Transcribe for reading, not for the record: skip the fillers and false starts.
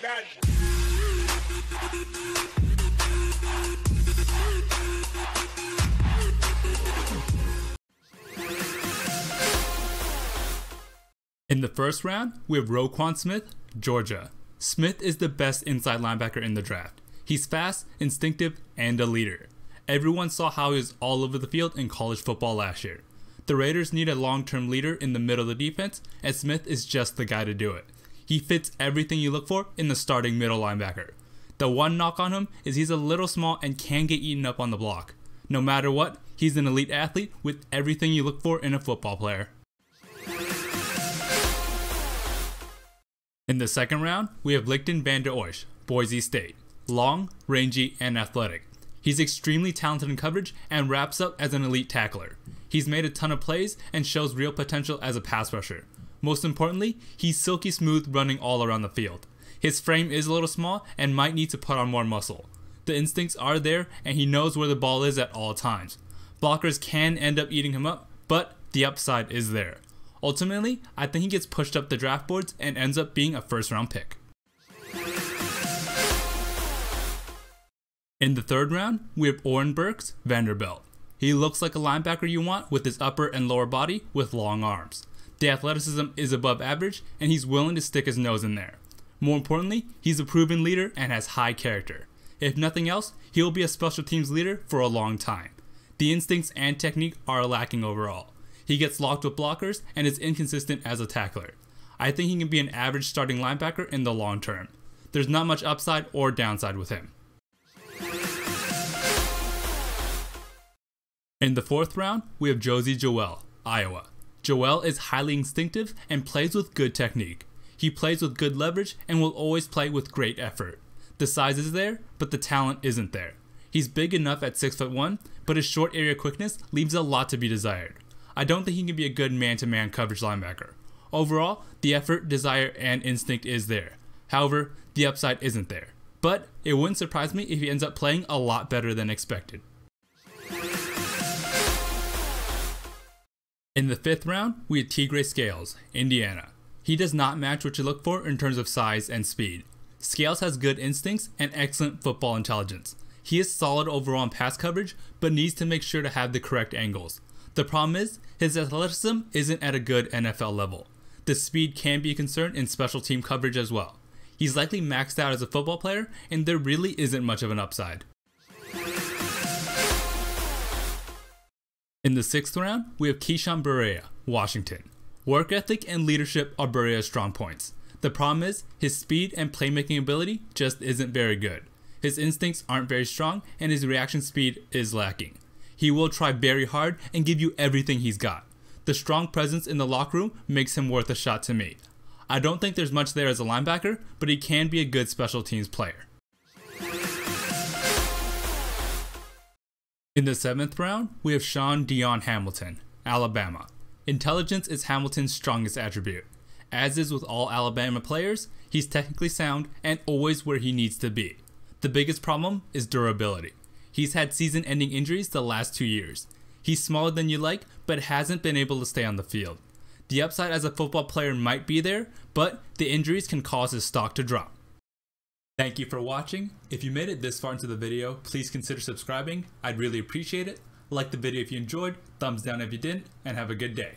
In the first round, we have Roquan Smith, Georgia. Smith is the best inside linebacker in the draft. He's fast, instinctive, and a leader. Everyone saw how he was all over the field in college football last year. The Raiders need a long-term leader in the middle of the defense, and Smith is just the guy to do it. He fits everything you look for in the starting middle linebacker. The one knock on him is he's a little small and can get eaten up on the block. No matter what, he's an elite athlete with everything you look for in a football player. In the second round, we have Lichten van der Oesch, Boise State. Long, rangy, and athletic. He's extremely talented in coverage and wraps up as an elite tackler. He's made a ton of plays and shows real potential as a pass rusher. Most importantly, he's silky smooth running all around the field. His frame is a little small and might need to put on more muscle. The instincts are there and he knows where the ball is at all times. Blockers can end up eating him up, but the upside is there. Ultimately, I think he gets pushed up the draft boards and ends up being a first round pick. In the third round, we have Oren Burks, Vanderbilt. He looks like a linebacker you want with his upper and lower body with long arms. The athleticism is above average and he's willing to stick his nose in there. More importantly, he's a proven leader and has high character. If nothing else, he'll be a special teams leader for a long time. The instincts and technique are lacking overall. He gets locked with blockers and is inconsistent as a tackler. I think he can be an average starting linebacker in the long term. There's not much upside or downside with him. In the fourth round, we have Josey Jewell, Iowa. Jewell is highly instinctive and plays with good technique. He plays with good leverage and will always play with great effort. The size is there, but the talent isn't there. He's big enough at 6'1", but his short area quickness leaves a lot to be desired. I don't think he can be a good man-to-man coverage linebacker. Overall, the effort, desire, and instinct is there. However, the upside isn't there. But it wouldn't surprise me if he ends up playing a lot better than expected. In the fifth round, we have Tigre Scales, Indiana. He does not match what you look for in terms of size and speed. Scales has good instincts and excellent football intelligence. He is solid overall in pass coverage, but needs to make sure to have the correct angles. The problem is, his athleticism isn't at a good NFL level. The speed can be a concern in special team coverage as well. He's likely maxed out as a football player, and there really isn't much of an upside. In the sixth round, we have Keyshawn Barea, Washington. Work ethic and leadership are Barea's strong points. The problem is, his speed and playmaking ability just isn't very good. His instincts aren't very strong, and his reaction speed is lacking. He will try very hard and give you everything he's got. The strong presence in the locker room makes him worth a shot to me. I don't think there's much there as a linebacker, but he can be a good special teams player. In the seventh round, we have Sean Dion Hamilton, Alabama. Intelligence is Hamilton's strongest attribute. As is with all Alabama players, he's technically sound and always where he needs to be. The biggest problem is durability. He's had season-ending injuries the last 2 years. He's smaller than you like, but hasn't been able to stay on the field. The upside as a football player might be there, but the injuries can cause his stock to drop. Thank you for watching. If you made it this far into the video, please consider subscribing. I'd really appreciate it. Like the video if you enjoyed, thumbs down if you didn't, and have a good day.